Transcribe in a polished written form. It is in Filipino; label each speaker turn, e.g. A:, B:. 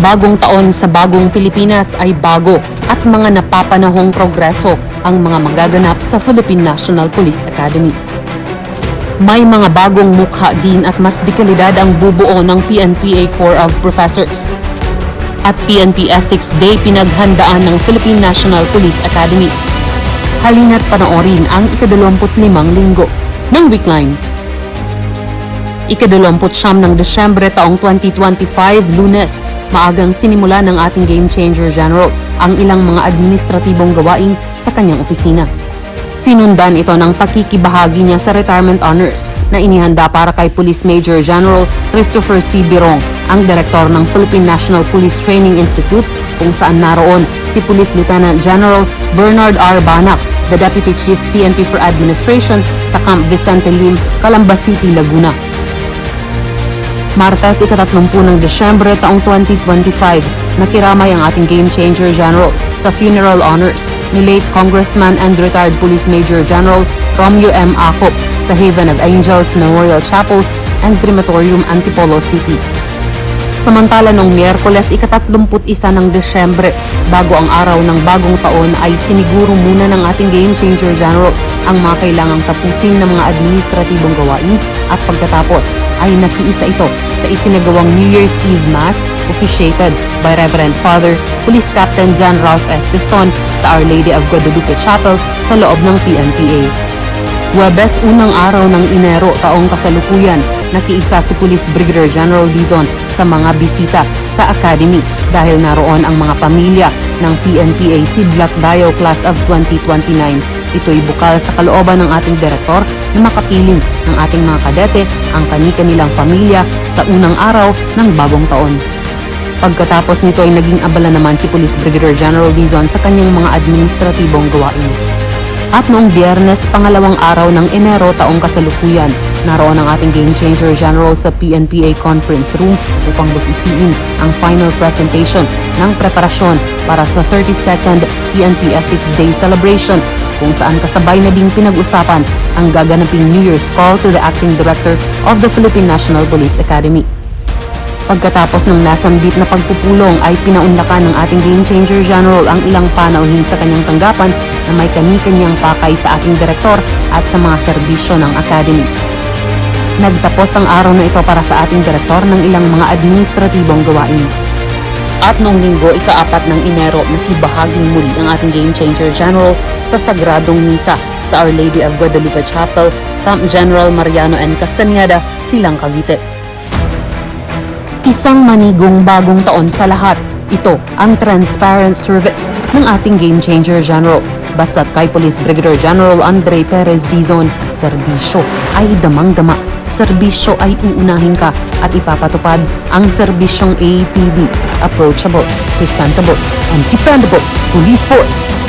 A: bagong taon sa bagong Pilipinas ay bago at mga napapanahong progreso ang mga magaganap sa Philippine National Police Academy. May mga bagong mukha din at mas dekalidad ang bubuo ng PNPA Corps of Professors. At PNP Ethics Day pinaghandaan ng Philippine National Police Academy. Halina't panoorin ang ika-25 linggo ng Weekline. Ika-29 ng Desyembre taong 2025, Lunes, maagang sinimula ng ating Game Changer General ang ilang mga administratibong gawain sa kanyang opisina. Sinundan ito ng pakikibahagi niya sa retirement honors na inihanda para kay Police Major General Christopher C. Birong, ang direktor ng Philippine National Police Training Institute, kung saan naroon si Police Lieutenant General Bernard R. Banac, the Deputy Chief PNP for Administration sa Camp Vicente Lim, Calamba City, Laguna. Martes, ika-30 ng Desyembre taong 2025, nakiramay ang ating Game Changer General sa funeral honors ni late Congressman and retired Police Major General Romeo M. Acop sa Haven of Angels Memorial Chapels and Crematorium, Antipolo City. Samantala noong Miyerkules, ika-31 ng Desyembre, bago ang araw ng bagong taon, ay siniguro muna ng ating Game Changer General ang mga kailangang tapusin ng mga administratibong gawain at pagkatapos ay nakiisa ito sa isinagawang New Year's Eve Mass officiated by Reverend Father Police Captain John Ralph S. Tiston sa Our Lady of Guadalupe Chapel sa loob ng PNPA. Huwebes, unang araw ng Enero taong kasalukuyan, nakiisa si Police Brigadier General Dizon sa mga bisita sa Academy dahil naroon ang mga pamilya ng PNPA Sidlak Dayo Class of 2029. Ito'y bukal sa kalooban ng ating direktor na makapiling ng ating mga kadete ang kani-kanilang pamilya sa unang araw ng bagong taon. Pagkatapos nito ay naging abala naman si Police Brigadier General Dizon sa kanyang mga administratibong gawain. At noong Biyernes, pangalawang araw ng Enero taong kasalukuyan, naroon ang ating Game Changer General sa PNPA Conference Room upang busisiin ang final presentation ng preparasyon para sa 32nd PNP Ethics Day celebration, kung saan kasabay na ding pinag-usapan ang gaganaping New Year's Call to the Acting Director of the Philippine National Police Academy. Pagkatapos ng nasambit na pagpupulong ay pinaunlakan ng ating Game Changer General ang ilang panauhin sa kanyang tanggapan na may kani-kanyang pakay sa ating direktor at sa mga serbisyo ng Academy. Nagtapos ang araw na ito para sa ating direktor ng ilang mga administratibong gawain. At noong Linggo, ika-4 ng Enero, nakibahaging muli ang ating Game Changer General sa Sagradong Misa sa Our Lady of Guadalupe Chapel, Camp General Mariano N. Castañeda, Silang, Cavite. Isang manigong bagong taon sa lahat. Ito ang transparent service ng ating Game Changer General. Basta't kay Police Brigadier General Andre Perez Dizon, serbisyo ay damang-dama. Serbisyo ay uunahin ka at ipapatupad ang serbisyong APD, approachable, presentable, and dependable police force.